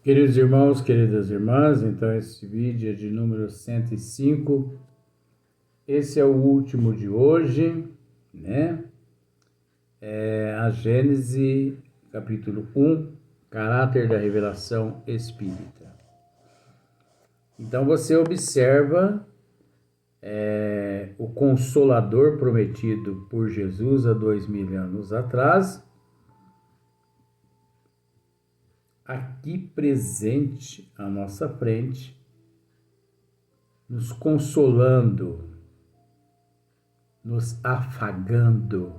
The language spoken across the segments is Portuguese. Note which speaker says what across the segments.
Speaker 1: Queridos irmãos, queridas irmãs, então esse vídeo é de número 105. Esse é o último de hoje, né? É a Gênese, capítulo 1, caráter da revelação espírita. Então você observa o Consolador prometido por Jesus há 2000 anos atrás, aqui presente à nossa frente, nos consolando, nos afagando,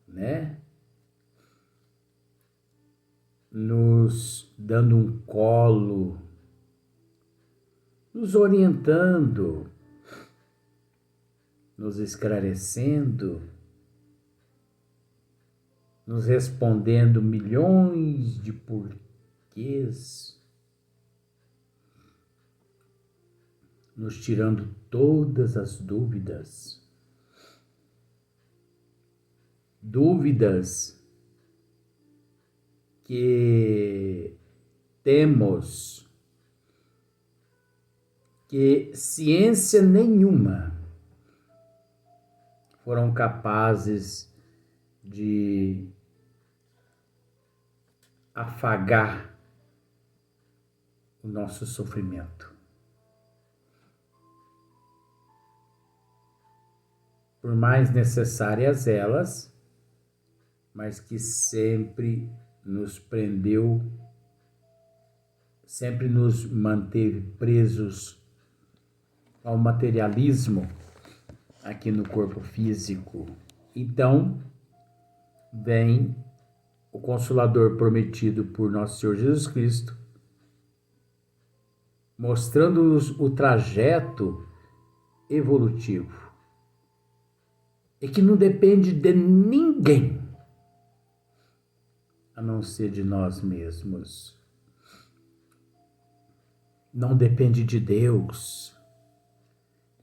Speaker 1: né? Nos dando um colo, nos orientando, nos esclarecendo, nos respondendo milhões de porquês, nos tirando todas as dúvidas. Dúvidas que temos que ciência nenhuma foram capazes de afagar o nosso sofrimento. Por mais necessárias elas, mas que sempre nos prendeu, sempre nos manteve presos ao materialismo aqui no corpo físico. Então, vem o Consolador prometido por nosso Senhor Jesus Cristo, mostrando-nos o trajeto evolutivo e que não depende de ninguém a não ser de nós mesmos. Não depende de Deus,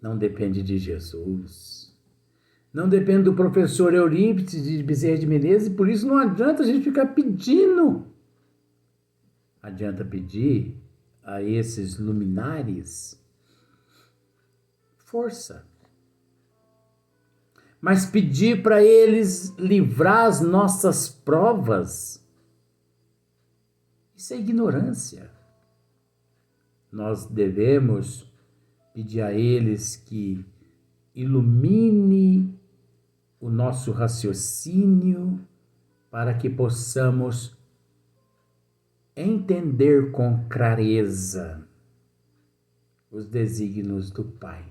Speaker 1: não depende de Jesus, não depende do professor Eurípides de Bezerra de Menezes, e por isso não adianta a gente ficar pedindo. Adianta pedir a esses luminares força. Mas pedir para eles livrar as nossas provas, isso é ignorância. Nós devemos pedir a eles que ilumine o nosso raciocínio para que possamos entender com clareza os desígnios do Pai.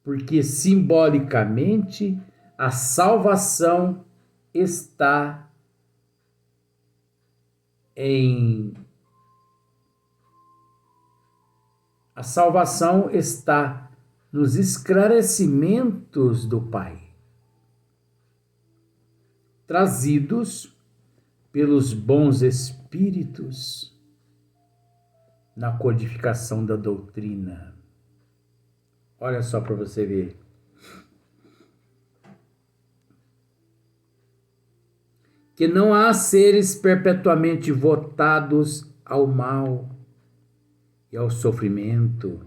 Speaker 1: Porque simbolicamente a salvação está nos esclarecimentos do Pai, trazidos pelos bons espíritos na codificação da doutrina. Olha só para você ver. Que não há seres perpetuamente votados ao mal e ao sofrimento.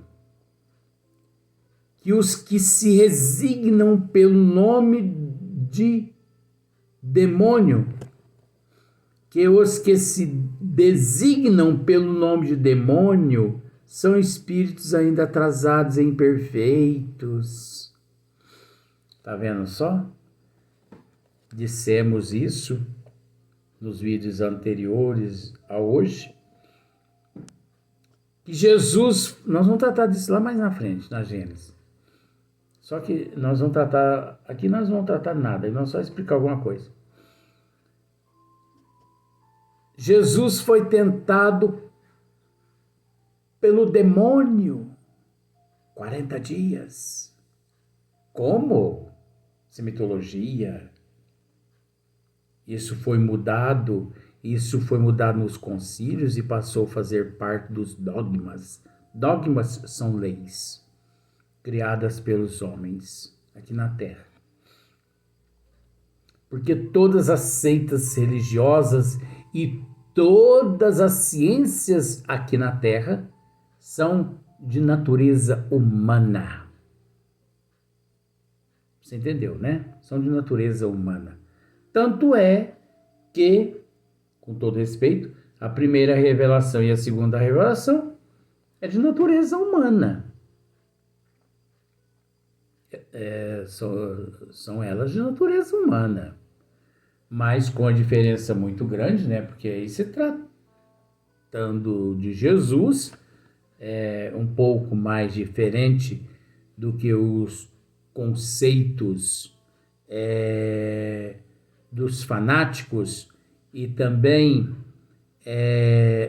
Speaker 1: Que os que se resignam pelo nome de demônio, que os que se designam pelo nome de demônio são espíritos ainda atrasados e imperfeitos. Tá vendo só? Dissemos isso nos vídeos anteriores a hoje. Que Jesus, nós vamos tratar disso lá mais na frente, na Gênesis. Só que nós vamos tratar, aqui nós não vamos tratar nada, nós só explicar alguma coisa. Jesus foi tentado pelo demônio 40 dias. Como? Essa mitologia. Isso foi mudado nos concílios e passou a fazer parte dos dogmas. Dogmas são leis criadas pelos homens aqui na Terra. Porque todas as seitas religiosas e todas as ciências aqui na Terra são de natureza humana. Você entendeu, né? São de natureza humana. Tanto é que, com todo respeito, a primeira revelação e a segunda revelação é de natureza humana. São elas de natureza humana. Mas com a diferença muito grande, né? Porque aí se tratando de Jesus, é um pouco mais diferente do que os conceitos dos fanáticos e também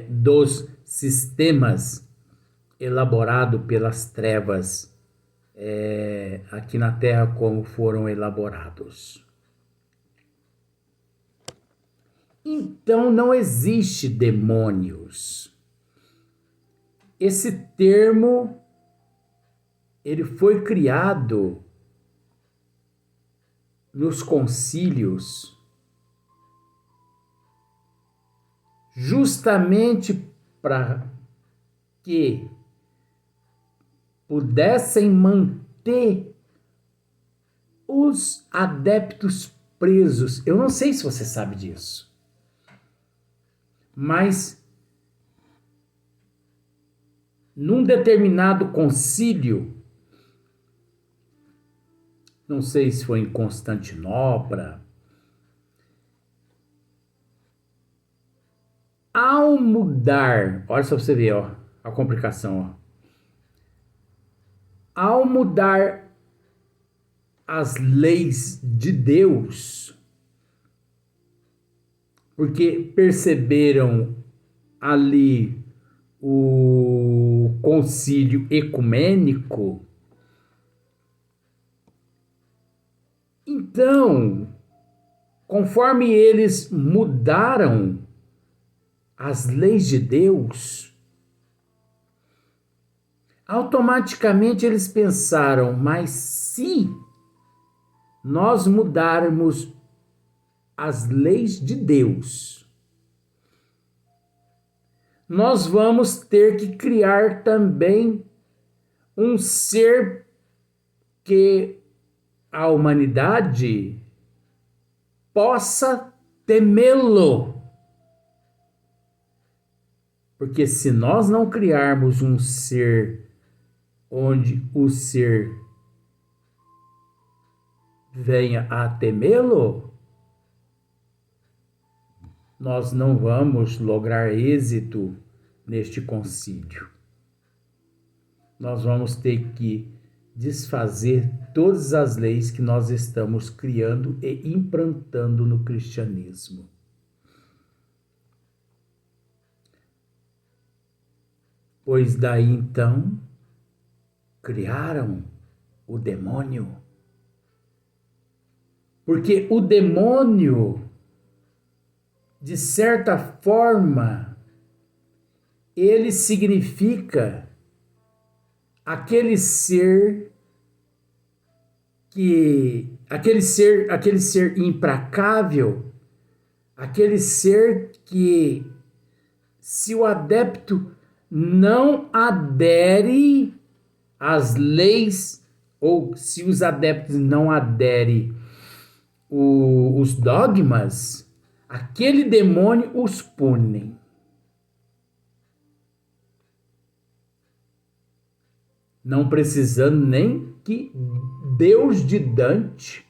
Speaker 1: dos sistemas elaborados pelas trevas aqui na Terra, como foram elaborados. Então não existe demônios. Esse termo ele foi criado nos concílios justamente para que pudessem manter os adeptos presos. Eu não sei se você sabe disso, mas num determinado concílio, não sei se foi em Constantinopla, ao mudar, olha só pra você ver, ó, a complicação, ó. Ao mudar as leis de Deus, porque perceberam ali o concílio ecumênico, então, conforme eles mudaram as leis de Deus, automaticamente eles pensaram, mas se nós mudarmos as leis de Deus, nós vamos ter que criar também um ser que a humanidade possa temê-lo. Porque se nós não criarmos um ser onde o ser venha a temê-lo, nós não vamos lograr êxito neste concílio. Nós vamos ter que desfazer todas as leis que nós estamos criando e implantando no cristianismo. Pois daí então criaram o demônio. Porque o demônio, de certa forma, ele significa aquele ser implacável, aquele ser que, se o adepto não adere às leis, ou se os adeptos não aderem os dogmas, aquele demônio os pune. Não precisando nem que Deus de Dante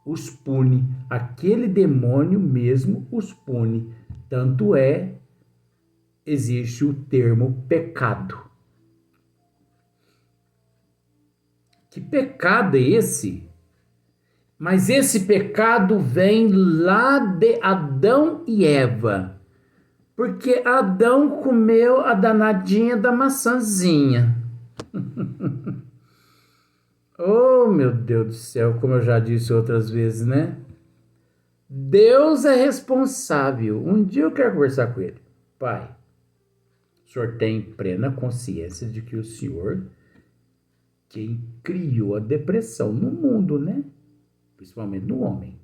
Speaker 1: os pune. Aquele demônio mesmo os pune. Tanto é, existe o termo pecado. Que pecado é esse? Mas esse pecado vem lá de Adão e Eva. Porque Adão comeu a danadinha da maçãzinha. Oh, meu Deus do céu, como eu já disse outras vezes, né? Deus é responsável. Um dia eu quero conversar com ele. Pai, o senhor tem plena consciência de que o senhor quem criou a depressão no mundo, né? Principalmente no homem.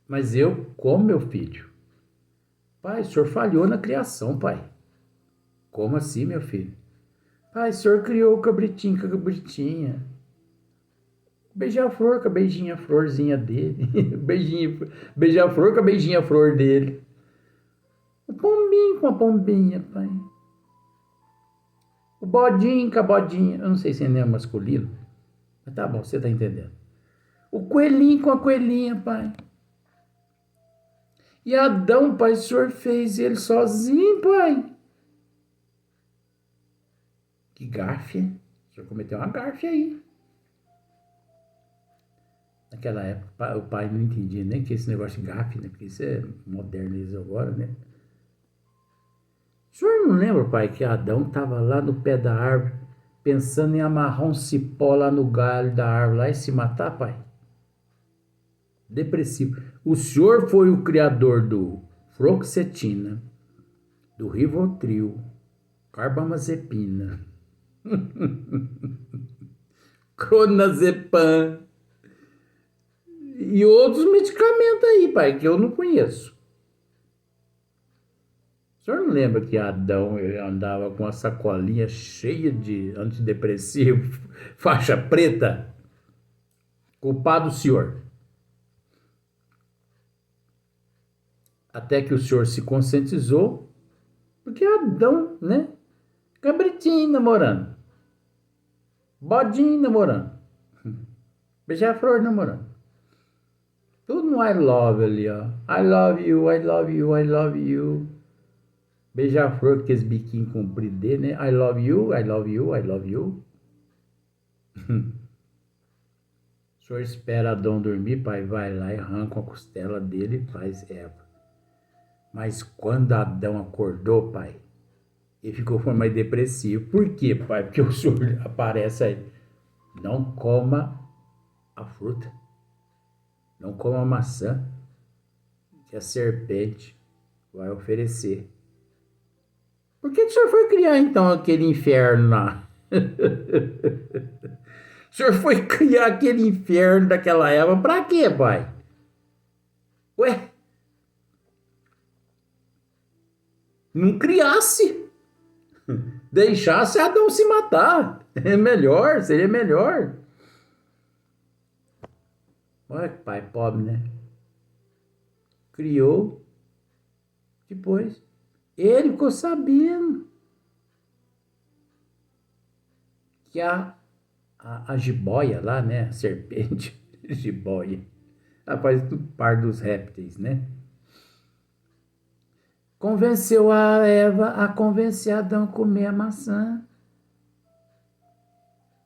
Speaker 1: Mas eu, como meu filho? Pai, o senhor falhou na criação, pai. Como assim, meu filho? Pai, o senhor criou o cabritinho com a cabritinha. Beija-flor com a beijinha florzinha dele. Beija-flor com a beijinha flor dele. O pombinho com a pombinha, pai. O bodinho com a bodinha. Eu não sei se ainda é masculino. Mas tá bom, você tá entendendo. O coelhinho com a coelhinha, pai. E Adão, pai, o senhor fez ele sozinho, pai. Que gafe. O senhor cometeu uma gafe aí. Naquela época, o pai não entendia nem que esse negócio de gafe, né? Porque isso é modernismo agora, né? O senhor não lembra, pai, que Adão estava lá no pé da árvore, pensando em amarrar um cipó lá no galho da árvore lá e se matar, pai? Depressivo. O senhor foi o criador do fluoxetina, do Rivotril, carbamazepina, clonazepam e outros medicamentos aí, pai, que eu não conheço. O senhor não lembra que Adão ele andava com uma sacolinha cheia de antidepressivo, faixa preta? Culpado o senhor. Até que o senhor se conscientizou, porque Adão, né? Cabritinho namorando, bodinho namorando, beija-flor namorando. Tudo no I love ali, ó. I love you, I love you, I love you. Beija-flor, aqueles biquinhos compridos dele, né? I love you, I love you, I love you. O senhor espera Adão dormir, pai, vai lá e arranca a costela dele e faz Eva. Mas quando Adão acordou, pai, ele ficou mais depressivo. Por quê, pai? Porque o senhor aparece aí. Não coma a fruta. Não coma a maçã que a serpente vai oferecer. Por que o senhor foi criar, então, aquele inferno lá? O senhor foi criar aquele inferno daquela Eva pra quê, pai? Ué? Não criasse. Deixasse Adão se matar. É melhor, seria melhor. Olha que pai pobre, né? Criou. Depois, ele ficou sabendo que a jiboia lá, né? A serpente, jiboia. Ela faz tudo par dos répteis, né? Convenceu a Eva a convencer Adão a comer a maçã.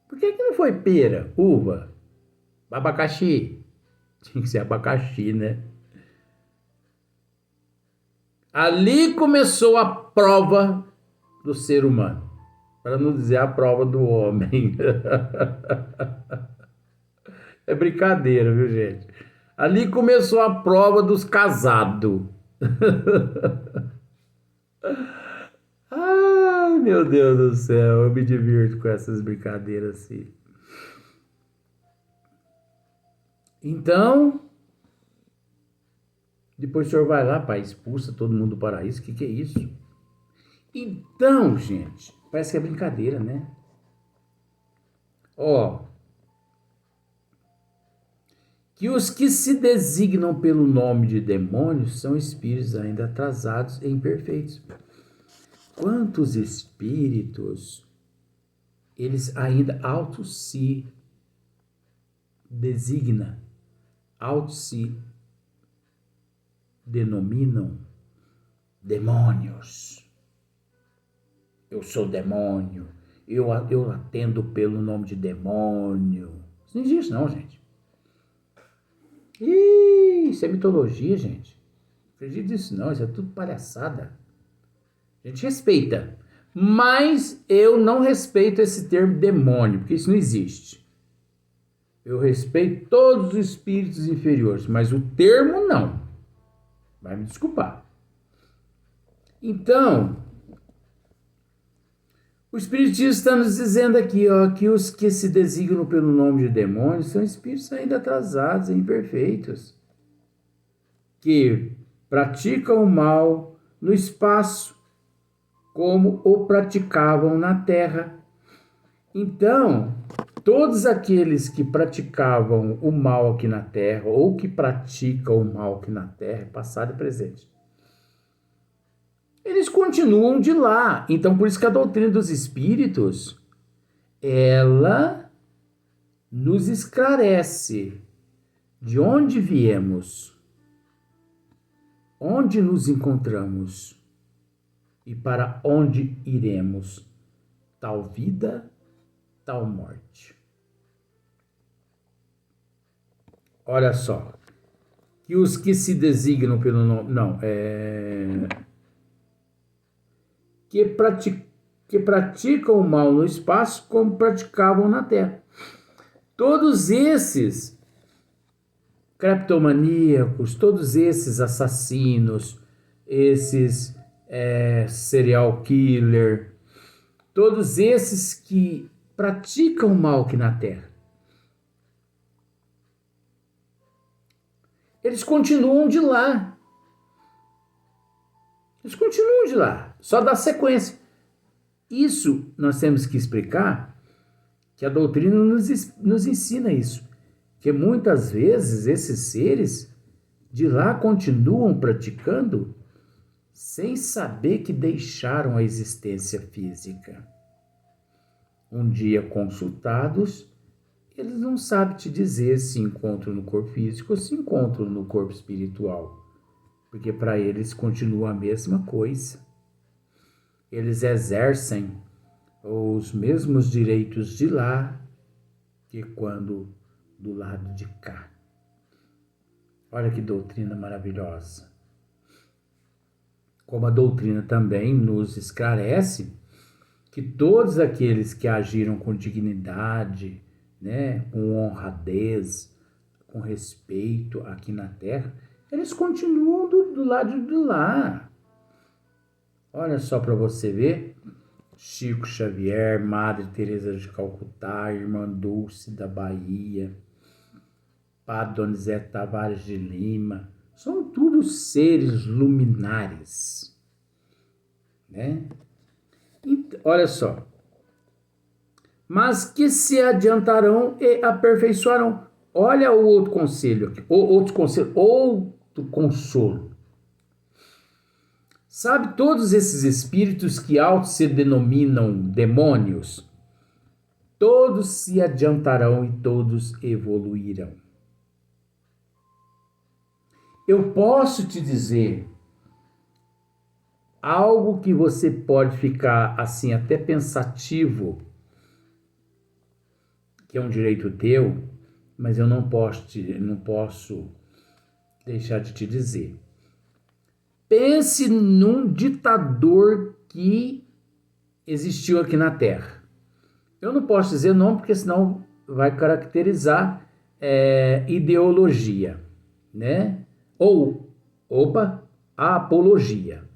Speaker 1: Por que não foi pera, uva, abacaxi? Tinha que ser abacaxi, né? Ali começou a prova do ser humano. Para não dizer a prova do homem. É brincadeira, viu, gente? Ali começou a prova dos casados. Ai, meu Deus do céu, eu me divirto com essas brincadeiras assim. Então, depois o senhor vai lá, pai, expulsa todo mundo do paraíso. O que é isso? Então, gente, parece que é brincadeira, né? Ó, que os que se designam pelo nome de demônios são espíritos ainda atrasados e imperfeitos. Quantos espíritos eles ainda se designam, se denominam demônios. Eu sou demônio, eu atendo pelo nome de demônio. Isso não existe não, gente. Isso é mitologia, gente. Não acredito nisso não, isso é tudo palhaçada. A gente respeita, mas eu não respeito esse termo demônio, porque isso não existe. Eu respeito todos os espíritos inferiores, mas o termo não. Vai me desculpar. Então, o Espiritismo está nos dizendo aqui, ó, que os que se designam pelo nome de demônios são espíritos ainda atrasados e imperfeitos. que praticam o mal no espaço, como o praticavam na terra. Então, todos aqueles que praticavam o mal aqui na terra, ou que praticam o mal aqui na terra, passado e presente, eles continuam de lá. Então, por isso que a doutrina dos espíritos, ela nos esclarece de onde viemos, onde nos encontramos e para onde iremos, tal vida, tal morte. Olha só, que os que se designam pelo nome, que praticam o mal no espaço como praticavam na terra. Todos esses creptomaníacos, todos esses assassinos, esses serial killer, todos esses que praticam o mal aqui na terra, eles continuam de lá. Eles continuam de lá, só dá sequência. Isso nós temos que explicar, que a doutrina nos ensina isso, que muitas vezes esses seres de lá continuam praticando sem saber que deixaram a existência física. Um dia consultados, eles não sabem te dizer se encontram no corpo físico ou se encontram no corpo espiritual, porque para eles continua a mesma coisa. Eles exercem os mesmos direitos de lá que quando do lado de cá. Olha que doutrina maravilhosa. Como a doutrina também nos esclarece que todos aqueles que agiram com dignidade, né, com honradez, com respeito aqui na Terra, eles continuam do lado de lá. Olha só para você ver, Chico Xavier, Madre Teresa de Calcutá, Irmã Dulce da Bahia, Padre Donizete Tavares de Lima, são todos seres luminares, né? Olha só, mas que se adiantarão e aperfeiçoarão. Olha o outro conselho aqui, outro consolo. Sabe, todos esses espíritos que se denominam demônios, todos se adiantarão e todos evoluirão. Eu posso te dizer algo que você pode ficar assim até pensativo, que é um direito teu, mas eu não posso deixar de te dizer. Pense num ditador que existiu aqui na Terra. Eu não posso dizer nome, porque senão vai caracterizar ideologia, né? Ou, a apologia.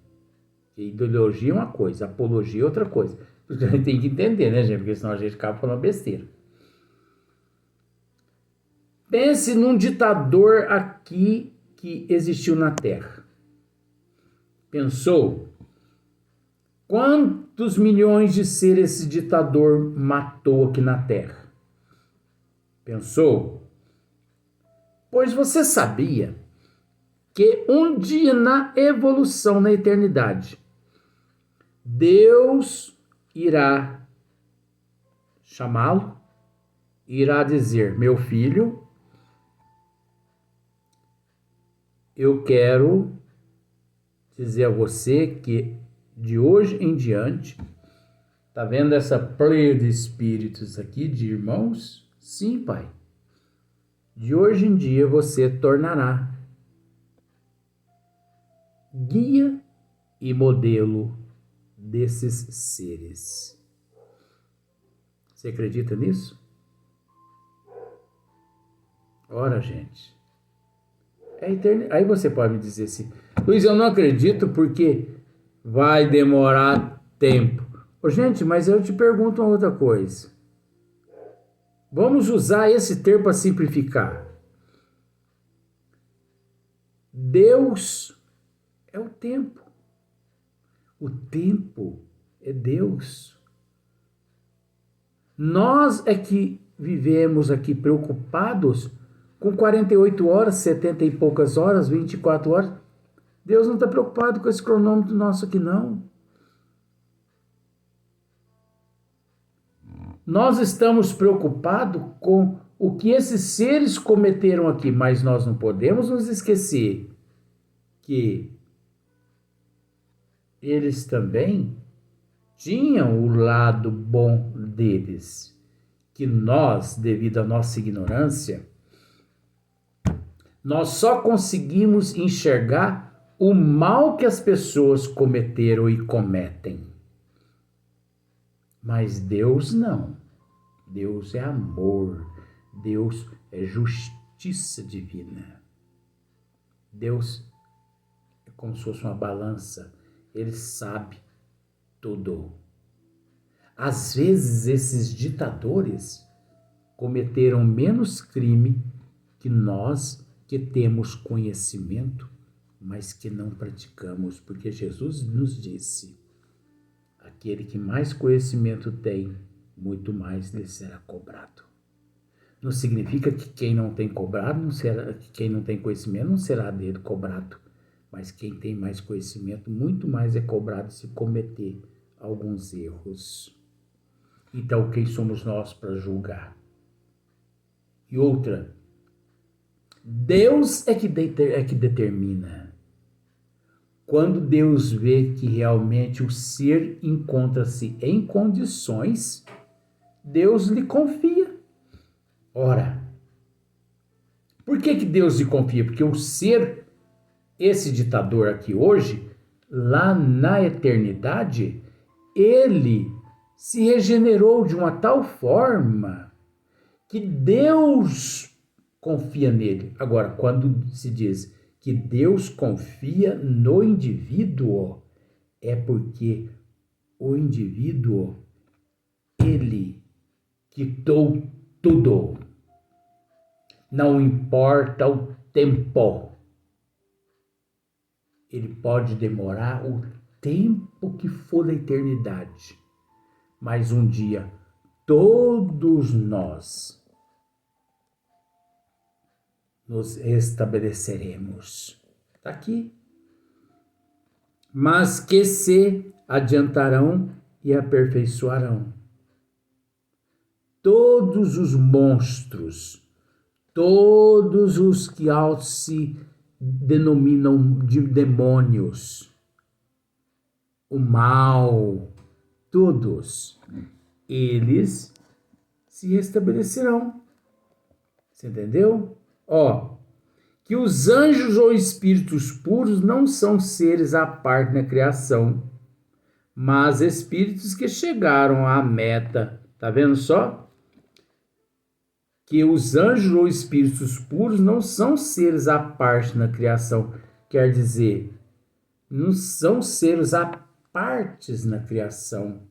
Speaker 1: Ideologia é uma coisa, apologia é outra coisa. A gente tem que entender, né, gente? Porque senão a gente acaba falando besteira. Pense num ditador aqui que existiu na Terra. Pensou? Quantos milhões de seres esse ditador matou aqui na Terra? Pensou? Pois você sabia que um dia na evolução, na eternidade, Deus irá chamá-lo, irá dizer: meu filho, eu quero dizer a você que de hoje em diante, tá vendo essa pleia de espíritos aqui, de irmãos? Sim, pai. De hoje em dia você tornará guia e modelo desses seres. Você acredita nisso? Ora, gente. Aí você pode me dizer assim: Luiz, eu não acredito porque vai demorar tempo. Gente, mas eu te pergunto uma outra coisa. Vamos usar esse termo para simplificar. Deus é o tempo. O tempo é Deus. Nós é que vivemos aqui preocupados com 48 horas, 70 e poucas horas, 24 horas. Deus não está preocupado com esse cronômetro nosso aqui, não. Nós estamos preocupados com o que esses seres cometeram aqui, mas nós não podemos nos esquecer que eles também tinham o lado bom deles, que nós, devido à nossa ignorância, nós só conseguimos enxergar o mal que as pessoas cometeram e cometem. Mas Deus não. Deus é amor. Deus é justiça divina. Deus é como se fosse uma balança. Ele sabe tudo. Às vezes esses ditadores cometeram menos crime que nós que temos conhecimento, mas que não praticamos, porque Jesus nos disse: aquele que mais conhecimento tem, muito mais lhe será cobrado. Não significa que quem não tem cobrado, quem não tem conhecimento não será dele cobrado, mas quem tem mais conhecimento, muito mais é cobrado se cometer alguns erros. Então, quem somos nós para julgar? E outra, Deus é que determina. Quando Deus vê que realmente o ser encontra-se em condições, Deus lhe confia. Ora, por que Deus lhe confia? Porque o ser, esse ditador aqui hoje, lá na eternidade, ele se regenerou de uma tal forma que Deus confia nele. Agora, quando se diz que Deus confia no indivíduo, é porque o indivíduo, ele quitou tudo. Não importa o tempo. Ele pode demorar o tempo que for da eternidade. Mas um dia, todos nós nos restabeleceremos. Está aqui. Mas que se adiantarão e aperfeiçoarão. Todos os monstros, todos os que se denominam de demônios, o mal, todos, eles se restabelecerão. Você entendeu? Que os anjos ou espíritos puros não são seres à parte na criação, mas espíritos que chegaram à meta. Tá vendo só? Que os anjos ou espíritos puros não são seres à parte na criação. Quer dizer, não são seres à partes na criação.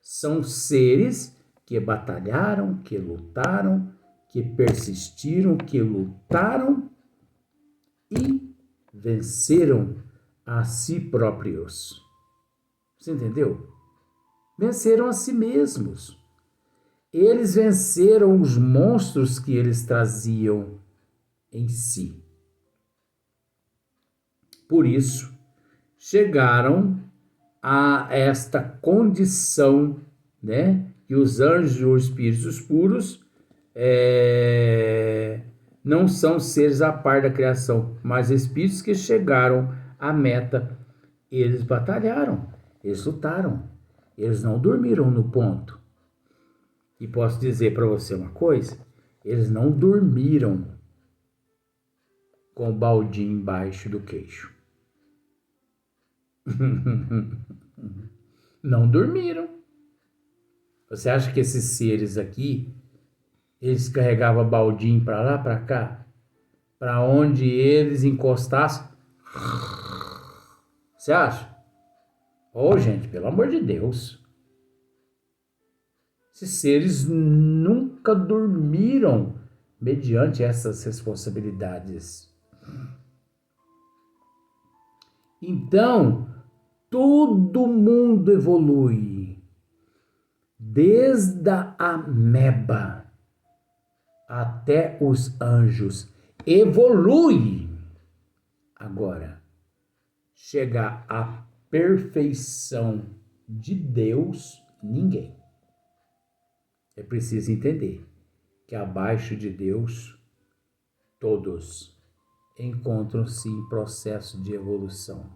Speaker 1: São seres que batalharam, que lutaram, que persistiram, que lutaram e venceram a si próprios. Você entendeu? Venceram a si mesmos. Eles venceram os monstros que eles traziam em si. Por isso, chegaram a esta condição, né? Que os anjos ou espíritos puros não são seres à par da criação, mas espíritos que chegaram à meta. Eles batalharam, eles lutaram, eles não dormiram no ponto. E posso dizer para você uma coisa, eles não dormiram com o baldinho embaixo do queixo. Não dormiram. Você acha que esses seres aqui, eles carregavam baldinho para lá, para cá? Para onde eles encostassem? Você acha? Gente, pelo amor de Deus. Esses seres nunca dormiram mediante essas responsabilidades. Então, todo mundo evolui, desde a ameba até os anjos. Evolui. Agora, chegar à perfeição de Deus, ninguém. É preciso entender que abaixo de Deus, todos encontram-se em processo de evolução.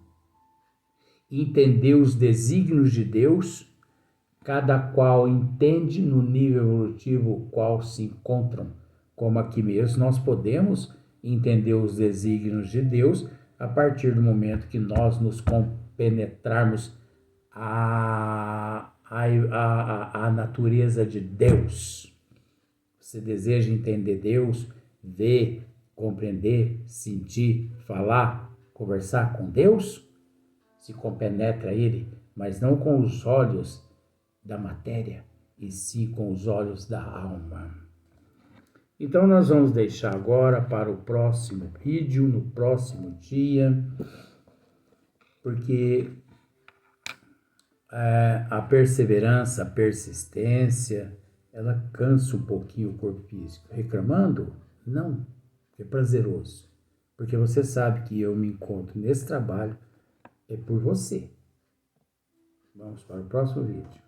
Speaker 1: Entender os desígnios de Deus, cada qual entende no nível evolutivo qual se encontram. Como aqui mesmo nós podemos entender os desígnios de Deus a partir do momento que nós nos compenetrarmos a natureza de Deus. Você deseja entender Deus, ver, compreender, sentir, falar, conversar com Deus? Se compenetra a Ele, mas não com os olhos da matéria, e sim com os olhos da alma. Então nós vamos deixar agora para o próximo vídeo, no próximo dia, porque a perseverança, a persistência, ela cansa um pouquinho o corpo físico. Reclamando? Não, é prazeroso. Porque você sabe que eu me encontro nesse trabalho é por você. Vamos para o próximo vídeo.